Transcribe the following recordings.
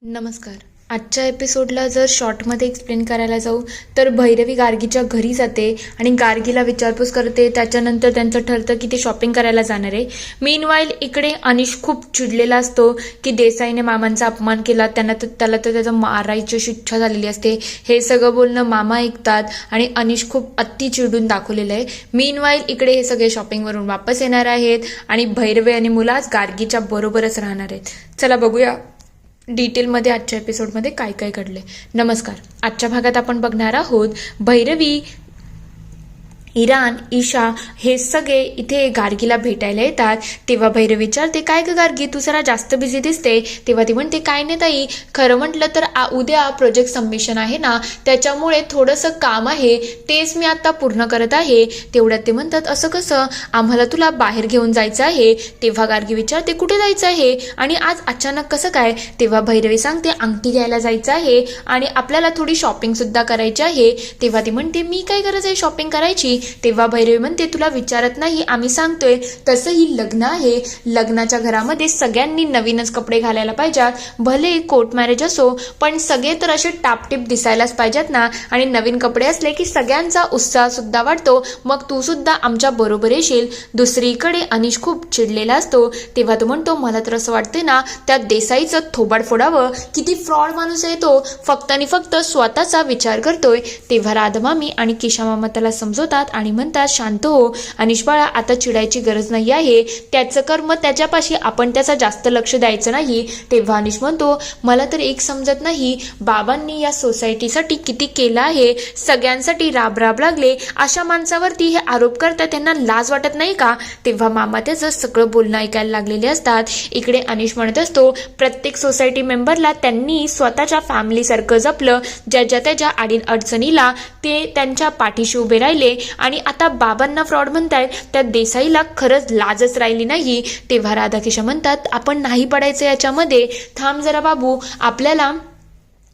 नमस्कार. आजच्या एपिसोडला जर शॉर्टमध्ये एक्सप्लेन करायला जाऊ तर भैरवी गार्गीच्या घरी जाते आणि गार्गीला विचारपूस करते. त्याच्यानंतर त्यांचं ठरतं की ते शॉपिंग करायला जाणार आहे. मीनवाईल इकडे अनिश खूप चिडलेला असतो की देसाईने मामांचा अपमान केला, त्याला तर त्याचं मारायची अशी इच्छा झालेली असते. हे सगळं बोलणं मामा ऐकतात आणि अनिश खूप अति चिडून दाखवलेलं आहे. मीनवाईल इकडे हे सगळे शॉपिंगवरून वापस येणार आहेत आणि भैरवी आणि मुलाज गार्गीच्या बरोबरच राहणार आहेत. चला बघूया डिटेलमध्ये आजच्या एपिसोडमध्ये काय काय घडले. नमस्कार. आजच्या भागात आपण बघणार आहोत भैरवी, इरान, ईशा हे सगळे इथे गार्गीला भेटायला येतात. तेव्हा भैरवी विचारते, काय ग गार्गी, तू जरा जास्त बिझी दिसते. तेव्हा ती म्हणते, काय नाही ताई, खरं म्हटलं तर उद्या प्रोजेक्ट सबमिशन आहे ना, त्याच्यामुळे थोडंसं काम आहे, तेच मी आता पूर्ण करत आहे. तेवढ्यात ते म्हणतात, असं कसं, आम्हाला तुला बाहेर घेऊन जायचं आहे. तेव्हा गार्गी विचारते, कुठे जायचं आहे आणि आज अचानक कसं काय. तेव्हा भैरवी सांगते, अंगठी घ्यायला जायचं आहे आणि आपल्याला थोडी शॉपिंग सुद्धा करायची आहे. तेव्हा ती म्हणते, मी काय गरज आहे शॉपिंग करायची. तेव्हा भैरवी म्हणते, तुला विचारत नाही, आम्ही सांगतोय. तसंही लग्न आहे, लग्नाच्या घरामध्ये सगळ्यांनी नवीनच कपडे घालायला पाहिजेत. भले कोर्ट मॅरेज असो पण सगळे तर असे टापटीप दिसायलाच पाहिजेत ना, आणि नवीन कपडे असले की सगळ्यांचा उत्साह सुद्धा वाढतो. मग तू सुद्धा आमच्या बरोबर येशील. दुसरीकडे अनिश खूप चिडलेला असतो. तेव्हा तो म्हणतो, मला तर असं वाटते ना त्या देसाईचं थोबाड फोडावं. किती फ्रॉड माणूस आहे तो, फक्त आणि फक्त स्वतःचा विचार करतोय. तेव्हा राधामामी आणि किशामामा त्याला समजवतात आणि म्हणतात, शांत हो अनिश बाळा, आता चिडायची गरज नाही आहे. त्याचं कर्म त्याच्यापाशी, आपण त्याचा जास्त लक्ष द्यायचं नाही. तेव्हा अनिश म्हणतो, मला तर एक समजत नाही, बाबांनी या सोसायटीसाठी किती केलं आहे, सगळ्यांसाठी राब लागले, अशा माणसावरती हे आरोप करतात, त्यांना लाज वाटत नाही का. तेव्हा मामा त्याचं सगळं बोलणं ऐकायला लागलेले असतात. इकडे अनिश म्हणत असतो, प्रत्येक सोसायटी मेंबरला त्यांनी स्वतःच्या फॅमिलीसारखं जपलं, ज्याच्या त्याच्या अडचणीला ते त्यांच्या पाठीशी उभे राहिले आणि आता बाबांना फ्रॉड म्हणतायत. त्या देसाईला खरंच लाजच राहिली नाही. तेव्हा राधाकिशा म्हणतात, आपण नाही पडायचं याच्यामध्ये, थांब जरा बाबू, आपल्याला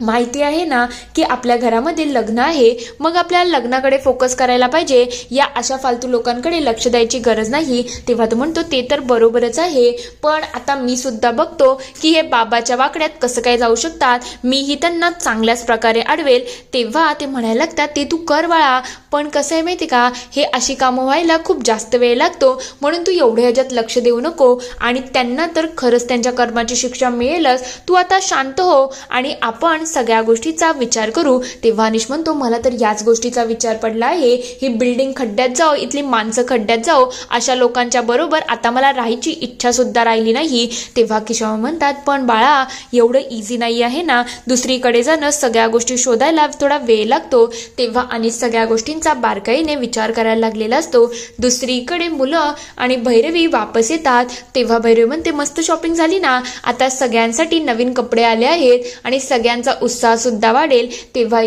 माहिती आहे ना की आपल्या घरामध्ये लग्न आहे, मग आपल्याला लग्नाकडे फोकस करायला पाहिजे, या अशा फालतू लोकांकडे लक्ष द्यायची गरज नाही. तेव्हा तो म्हणतो, ते तर बरोबरच आहे, पण आता मी सुद्धा बघतो की हे बाबाच्या वाकड्यात कसं काय जाऊ शकतात, मीही त्यांना चांगल्याच प्रकारे अडवेल. तेव्हा ते म्हणायला लागतात, ते तू कर बाळा, पण कसं आहे माहिती का, हे अशी कामं व्हायला खूप जास्त वेळ लागतो, म्हणून तू एवढ्या ह्याच्यात लक्ष देऊ नको आणि त्यांना तर खरंच त्यांच्या कर्माची शिक्षा मिळेलच. तू आता शांत हो आणि आपण सगळ्या गोष्टीचा विचार करू. तेव्हा अनिश म्हणतो, मला तर याच गोष्टीचा विचार पडला आहे, ही बिल्डिंग खड्ड्यात जाओ, इथली माणसं खड्ड्यात जाओ, अशा लोकांच्या बरोबर आता मला राहायची इच्छा सुद्धा राहिली नाही. तेव्हा किशोर म्हणतात, पण बाळा एवढं इझी नाही आहे ना, दुसरीकडे जाणं, सगळ्या गोष्टी शोधायला थोडा वेळ लागतो. तेव्हा अनिश सगळ्या गोष्टींचा बारकाईने विचार करायला लागलेला असतो. दुसरीकडे मुलं आणि भैरवी वापस येतात. तेव्हा भैरवी म्हणते, मस्त शॉपिंग झाली ना, आता सगळ्यांसाठी नवीन कपडे आले आहेत आणि सगळ्यांचा उत्साह सुद्धा वाढेल. तेव्हा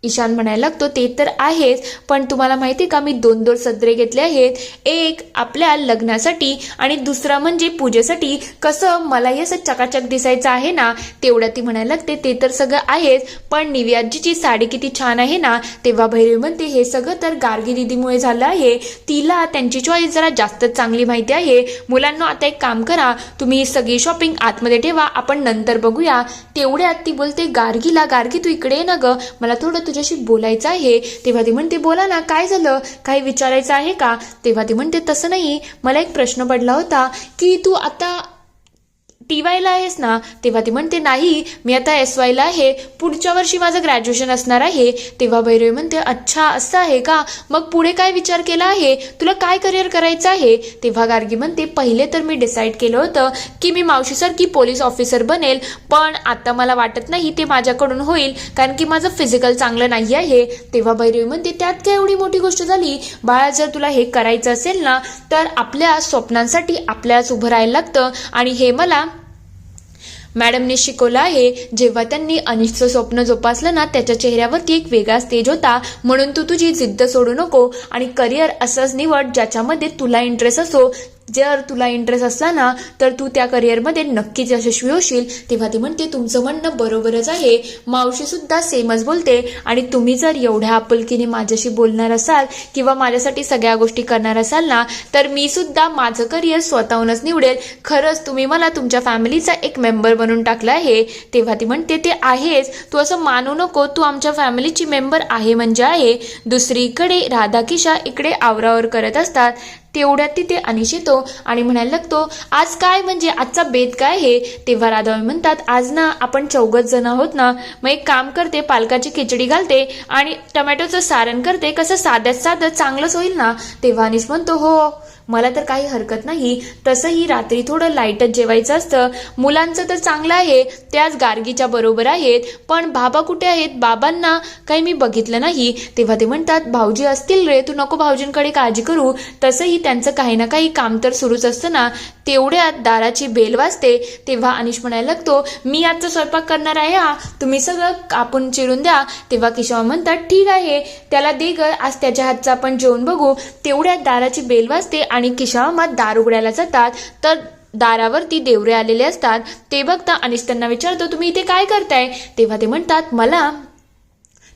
ईशान म्हणायला लागतो, ते तर आहेच, पण तुम्हाला माहिती का, मी 2 सदरे घेतले आहेत, एक आपल्या लग्नासाठी आणि दुसरा म्हणजे पूजेसाठी. कसं मलाही असं चकाचक दिसायचं आहे ना. तेवढ्या ती म्हणायला लागते, ते तर सगळं आहेच, पण निव्याजीची साडी किती छान आहे ना. तेव्हा भैरवी म्हणते, हे सगळं तर गार्गी दिदीमुळे झालं आहे, तिला त्यांची चॉईस जरा जास्तच चांगली माहिती आहे. मुलांना आता एक काम करा, तुम्ही सगळी शॉपिंग आतमध्ये ठेवा, आपण नंतर बघूया. तेवढ्यात ती बोलते गार्गीला, गार्गी तू इकडे ये ना ग, मला थोडं तुझ्याशी बोलायचं आहे. तेव्हा ती म्हणते, बोला ना, काय झालं, काही विचारायचं आहे का. तेव्हा ती म्हणते, तसं नाही, मला एक प्रश्न पडला होता की तू आता TYला आहेस ना. तेव्हा ती म्हणते, नाही, मी आता SYला आहे, पुढच्या वर्षी माझं ग्रॅज्युएशन असणार आहे. तेव्हा भैरवी म्हणते, अच्छा असं आहे का, मग पुढे काय विचार केला आहे, तुला काय करिअर करायचं आहे. तेव्हा गार्गी म्हणते, पहिले तर मी डिसाईड केलं होतं की मी मावशीसारखी पोलीस ऑफिसर बनेल, पण आता मला वाटत नाही ते माझ्याकडून होईल, कारण की माझं फिजिकल चांगलं नाही आहे. तेव्हा भैरवी म्हणते, त्यात काय एवढी मोठी गोष्ट झाली बाळा, जर तुला हे करायचं असेल ना तर आपल्या स्वप्नांसाठी आपल्यालाच उभं राहायला लागतं आणि हे मला मॅडमने शिकवलं आहे. जेव्हा त्यांनी अनिशचं स्वप्न जोपासलं ना, त्याच्या चेहऱ्यावरती एक वेगळा स्टेज होता. म्हणून तू तुझी जिद्द सोडू नको आणि करिअर असंच निवड ज्याच्यामध्ये तुला इंटरेस्ट असो, जर तुला इंटरेस्ट असला ना तर तू त्या करिअरमध्ये नक्कीच यशस्वी होशील. तेव्हा ती म्हणते तुमचं म्हणणं बरोबरच आहे, मावशी सुद्धा सेमच बोलते आणि तुम्ही जर एवढ्या आपुलकीने माझ्याशी बोलणार असाल किंवा माझ्यासाठी सगळ्या गोष्टी करणार असाल ना तर मी सुद्धा माझं करिअर स्वतःहूनच निवडेल. खरंच तुम्ही मला तुमच्या फॅमिलीचा एक मेंबर बनवून टाकला आहे. तेव्हा ती म्हणते ते आहेच, तू असं मानू नको, तू आमच्या फॅमिलीची मेंबर आहे म्हणजे आहे. दुसरीकडे राधा किशा इकडे आवरावर करत असतात. तेवढ्यात तिथे अनिश येतो आणि म्हणायला लागतो आज काय म्हणजे आजचा बेत काय आहे. तेव्हा राधाबाई म्हणतात आज ना आपण 4 जण आहोत ना, मग एक काम करते, पालकाची खिचडी घालते आणि टमॅटोचं सारण करते, कसं साध्यात साधं चांगलंच होईल ना. तेव्हा अनिश म्हणतो हो मला तर काही हरकत नाही, तसंही रात्री थोडं लाईटच जेवायचं असतं. मुलांचं तर चांगलं आहे, ते आज गार्गीच्या बरोबर आहेत, पण बाबा कुठे आहेत, बाबांना काही मी बघितलं नाही. तेव्हा ते म्हणतात भाऊजी असतील रे, तू नको भाऊजींकडे काळजी करू, तसंही त्यांचं काही ना काही काम तर सुरूच असतं ना. तेवढ्यात दाराची बेल वाजते. तेव्हा अनिश म्हणायला लागतो मी आजचा स्वयंपाक करणार आहे हा, तुम्ही सगळं कापून चिरून द्या. तेव्हा केशव म्हणतात ठीक आहे, त्याला दे ग, आज त्याच्या हातचा आपण जेवण बघू. तेवढ्यात दाराची बेल वाजते आणि केशव दार उघडायला जातात तर दारावरती देवरे आलेले असतात. ते बघता अनिश त्यांना विचारतो तुम्ही इथे काय करताय. तेव्हा ते म्हणतात मला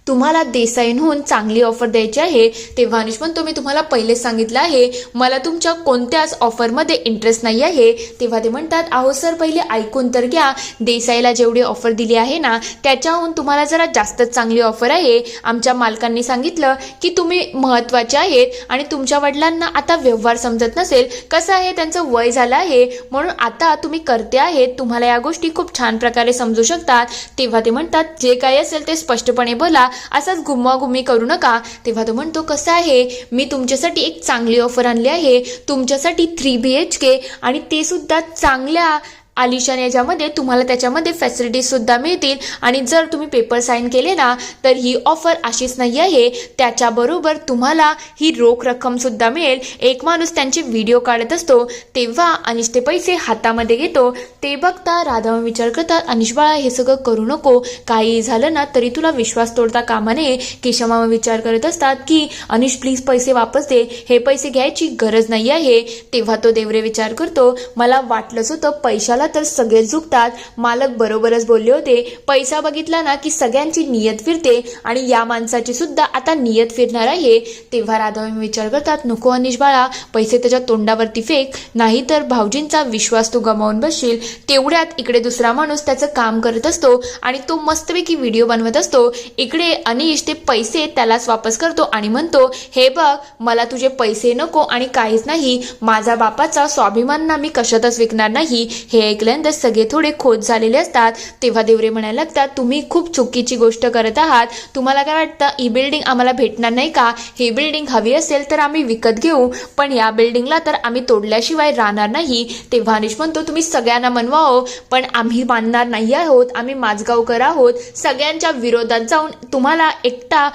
तुम्हाला देसाईंहून चांगली ऑफर द्यायची आहे. तेव्हा अनिश म्हणतो मी तुम्हाला पहिलेच सांगितलं आहे मला तुमच्या कोणत्याच ऑफरमध्ये इंटरेस्ट नाही आहे. तेव्हा ते म्हणतात अहो सर पहिले ऐकून तर घ्या, देसाईला जेवढी ऑफर दिली आहे ना त्याच्याहून तुम्हाला जरा जास्तच चांगली ऑफर आहे. आमच्या मालकांनी सांगितलं की तुम्ही महत्त्वाचे आहेत आणि तुमच्या वडिलांना आता व्यवहार समजत नसेल, कसं आहे त्यांचं वय झालं आहे म्हणून आता तुम्ही करते आहेत, तुम्हाला या गोष्टी खूप छान प्रकारे समजू शकतात. तेव्हा ते म्हणतात जे काही असेल ते स्पष्टपणे बोला, असाच गुम्मागुम्मी करू नका. तेव्हा तो म्हणतो कसं आहे मी तुमच्यासाठी एक चांगली ऑफर आणली आहे, तुमच्यासाठी 3 BHK आणि ते सुद्धा चांगल्या आलिशान याच्यामध्ये, तुम्हाला त्याच्यामध्ये फॅसिलिटीज सुद्धा मिळतील आणि जर तुम्ही पेपर साईन केले ना तर ही ऑफर अशीच नाही आहे, त्याच्याबरोबर तुम्हाला ही रोख रक्कम सुद्धा मिळेल. एक माणूस त्यांचे व्हिडिओ काढत असतो तेव्हा अनिश ते पैसे हातामध्ये घेतो. ते बघता राधा विचार करतात अनिश बाळा हे सगळं करू नको, काही झालं ना तरी तुला विश्वास तोडता कामा नये. केशवमामा विचार करत असतात की अनिश प्लीज पैसे वापस दे, हे पैसे घ्यायची गरज नाही आहे. तेव्हा तो देवरे विचार करतो मला वाटलंच होतं पैशाला तर सगळेच झुकतात, मालक बरोबरच बोलले होते, पैसा बघितला ना की सगळ्यांची नियत फिरते आणि या माणसाची सुद्धा आता नियत फिरणार आहे. तेव्हा राधा विचार करतात नको अनिश बाळा, पैसे त्याच्या तोंडावरती फेक, नाही तर भाऊजींचा विश्वास तू गमावून बसशील. तेवढ्यात इकडे दुसरा माणूस त्याचं काम करत असतो आणि तो मस्तपैकी व्हिडिओ बनवत असतो. इकडे अनिश ते पैसे त्यालाच वापस करतो आणि म्हणतो हे बघ मला तुझे पैसे नको आणि काहीच नाही, माझा बापाचा स्वाभिमान ना मी कशातच विकणार नाही. हे ऐकल्यानंतर सगळे थोडे खोत झालेले असतात. तेव्हा देवरे म्हणायला लागतात तुम्ही खूप चुकीची गोष्ट करत आहात, तुम्हाला काय वाटतं ही बिल्डिंग आम्हाला भेटणार नाही का, ही बिल्डिंग हवी असेल तर आम्ही विकत घेऊ, पण या बिल्डिंगला तर आम्ही तोडल्याशिवाय राहणार नाही. तेव्हा अनिश म्हणतो तुम्ही सगळ्यांना मनवा हो, पण आम्ही मानणार नाही आहोत, आम्ही माझगावकर आहोत, सगळ्यांच्या विरोधात जाऊन तुम्हाला एकटा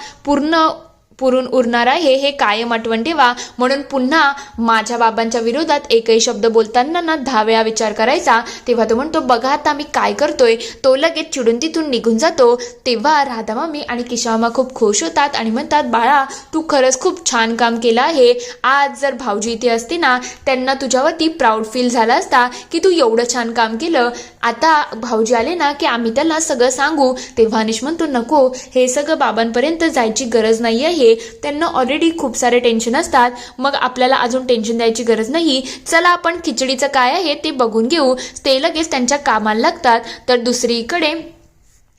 पुरून उरणार आहे हे कायम आठवण ठेवा. म्हणून पुन्हा माझ्या बाबांच्या विरोधात एकही शब्द बोलताना ना 10 वेळा विचार करायचा. तेव्हा तो म्हणतो बघा आता आम्ही काय करतोय. तो लगेच चिडून तिथून निघून जातो. तेव्हा राधा मामी आणि किशोरमा खूप खुश होतात आणि म्हणतात बाळा तू खरंच खूप छान काम केलं आहे, आज जर भाऊजी इथे असते ना त्यांना तुझ्यावरती प्राऊड फील झाला असता की तू एवढं छान काम केलं. आता भाऊजी आले ना की आम्ही त्याला सगळं सांगू. तेव्हा अनिश म्हणतो नको, हे सगळं बाबांपर्यंत जायची गरज नाही आहे, त्यांना ऑलरेडी खूप सारे टेन्शन असतात, मग आपल्याला अजून टेन्शन द्यायची गरज नाही, चला आपण खिचडीचं काय आहे ते बघून घेऊ. ते लगेच त्यांच्या कामाला लागतात. तर दुसरीकडे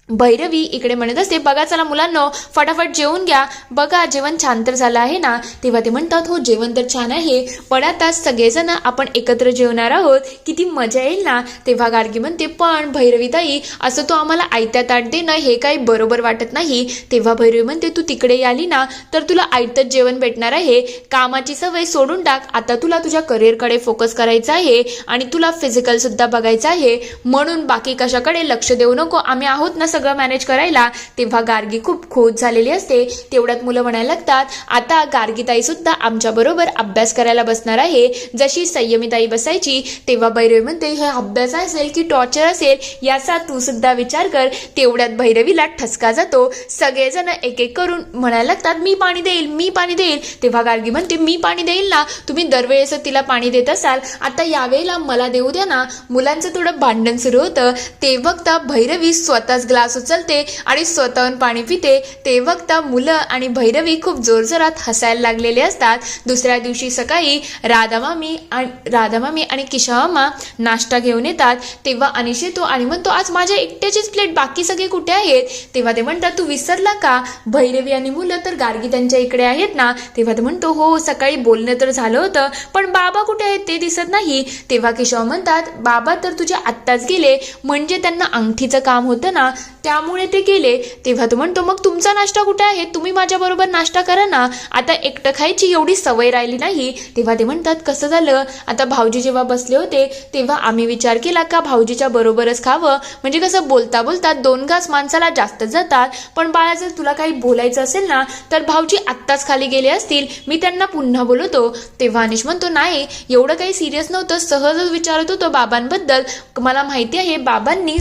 भैरवी इकडे म्हणत असते बघा चला मुलांनो फटाफट जेवून घ्या, बघा जेवण छान तर झालं आहे ना. तेव्हा ते म्हणतात हो जेवण तर छान आहे, पण आता सगळेजण आपण एकत्र जेवणार आहोत, किती मजा येईल ना. तेव्हा गार्गी म्हणते पण भैरवीताई असं तो आम्हाला आयत्या ताट देणं हे काही बरोबर वाटत नाही. तेव्हा भैरवी म्हणते तू तिकडे आली ना तर तुला आयतच जेवण भेटणार आहे, कामाची सवय सोडून टाक, आता तुला तुझ्या करिअरकडे फोकस करायचा आहे आणि तुला फिजिकल सुद्धा बघायचं आहे, म्हणून बाकी कशाकडे लक्ष देऊ नको, आम्ही आहोत ना सगळं मॅनेज करायला. तेव्हा गार्गी खूप खुश झालेली असते. तेवढ्यात मुलं म्हणायला लागतात, आता गार्गीताई सुद्धा आमच्या बरोबर अभ्यास करायला बसणार आहे. जशी संयमीताई बसायची तेव्हा भैरवी म्हणते, हे अभ्यास असेल की टॉर्चर असेल याचा तू सुद्धा विचार कर. तेवढ्यात भैरवीला ठसका जातो. सगळेजण एक एक करून म्हणायला लागतात, मी पाणी देईल, मी पाणी देईल. तेव्हा गार्गी म्हणते, मी पाणी देईल ना, तुम्ही दरवेळेस तिला पाणी देत असाल, आता यावेळेला मला देऊ द्या ना. मुलांचं थोडं भांडण सुरू होतं. ते बघता भैरवी स्वतःच ग्लास उचलते आणि स्वतःहून पाणी पिते. ते बघता मुलं आणि भैरवी खूप जोरजोरात हसायला लागलेले असतात. दुसऱ्या दिवशी सकाळी राधामामी आणि किशोरमामा नाश्ता घेऊन येतात. तेव्हा अनिश येतो आणि म्हणतो, आज माझ्या एकट्याचीच प्लेट, बाकी सगळे कुठे आहेत? तेव्हा ते म्हणतात, तू विसरला का? भैरवी आणि मुलं तर गार्गी त्यांच्या इकडे आहेत ना. तेव्हा ते म्हणतो, हो सकाळी बोलणं तर झालं होतं, पण बाबा कुठे आहेत ते दिसत नाही. तेव्हा किशोर म्हणतात, बाबा तर तुझे आत्ताच गेले, म्हणजे त्यांना अंगठीचं काम होतं ना त्यामुळे ते गेले. तेव्हा तो म्हणतो, मग तुमचा नाश्ता कुठे आहे? तुम्ही माझ्याबरोबर नाश्ता करा ना, आता एकटं खायची एवढी सवय राहिली नाही. तेव्हा ते म्हणतात, कसं झालं, आता भाऊजी जेव्हा बसले होते तेव्हा आम्ही विचार केला का भाऊजीच्या बरोबरच खावं, म्हणजे कसं बोलता बोलता 2 घास माणसाला जास्त जातात. पण बाळा, जर तुला काही बोलायचं असेल ना तर भाऊजी आत्ताच खाली गेले असतील, मी त्यांना पुन्हा बोलवतो. तेव्हा अनिश म्हणतो, नाही एवढं काही सिरियस नव्हतं, सहजच विचारत होतो बाबांबद्दल. मला माहिती आहे बाबांनी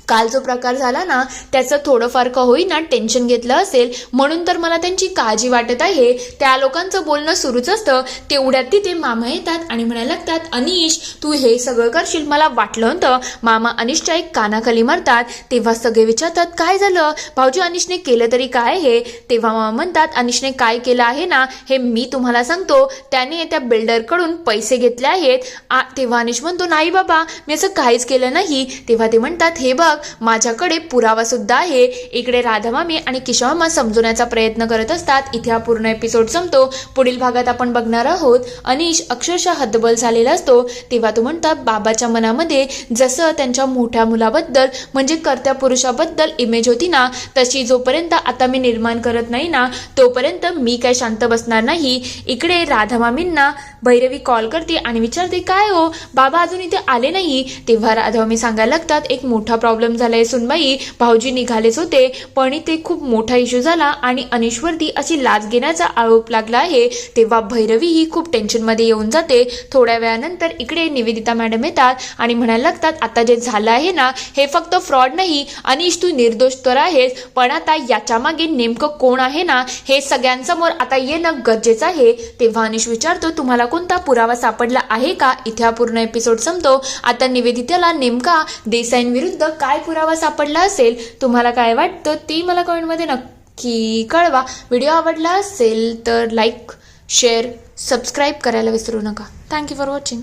काल जो प्रकार झाला ना त्याचं थोडंफार का होईना टेन्शन घेतलं असेल, म्हणून तर मला त्यांची काळजी वाटत आहे. त्या लोकांचं बोलणं सुरूच असतं. तेवढ्यात तिथे मामा येतात आणि म्हणायला लागतात, अनिश तू हे सगळं करशील मला वाटलं होतं. मामा अनिशच्या एक कानाखाली मारतात. तेव्हा सगळे विचारतात, काय झालं भाऊजी, अनिशने केलं तरी काय हे? तेव्हा मामा म्हणतात, अनिशने काय केलं आहे ना हे मी तुम्हाला सांगतो. त्याने त्या बिल्डरकडून पैसे घेतले आहेत. तेव्हा अनिश म्हणतो, नाही बाबा मी असं काहीच केलं नाही. तेव्हा ते म्हणतात, हे बघ माझ्याकडे पुरावा सुद्धा आहे. इकडे राधामामी आणि किशोरमामा समजवण्याचा प्रयत्न करत असतात. इथे हा पूर्ण एपिसोड संपतो. पुढील भागात आपण बघणार आहोत अनिश अक्षरशः हतबल झालेला असतो. तेव्हा तो म्हणतात, बाबाच्या मनामध्ये जसं त्यांच्या मोठ्या मुलाबद्दल म्हणजे कर्त्या पुरुषाबद्दल इमेज होती ना, तशी जोपर्यंत आता मी निर्माण करत नाही ना तोपर्यंत मी काय शांत बसणार नाही. इकडे राधामामींना भैरवी कॉल करते आणि विचारते, काय हो बाबा अजून इथे आले नाही? तेव्हा राधामामी सांगायला लागतात, एक मोठा प्रॉब्लेम झालाय सुनबाई, भाऊजी निघालेच होते पण इथे खूप मोठा इश्यू झाला आणि अनिशवरती अशी लाच घेण्याचा आरोप लागला आहे. तेव्हा भैरवी ही खूप टेन्शन मध्ये येऊन जाते. थोड्या वेळानंतर इकडे निवेदिता मॅडम येतात आणि म्हणायला लागतात, आता जे झालं आहे ना हे फक्त फ्रॉड नाही, अनिश तू निर्दोष तर आहेस, पण आता याच्या मागे नेमकं कोण आहे ना हे सगळ्यांसमोर आता येणं गरजेचं आहे. तेव्हा अनिश विचारतो, तुम्हाला कोणता पुरावा सापडला आहे का? इथे हा पूर्ण एपिसोड संपतो. आता निवेदिताला नेमका देसाईंविरुद्ध काय पुरावा सापडला असेल, तुम्हाला काय वाटतं ते मला कमेंटमध्ये नक्की कळवा. व्हिडिओ आवडला असेल तर लाईक, शेअर, सबस्क्राईब करायला विसरू नका. Thank you for watching.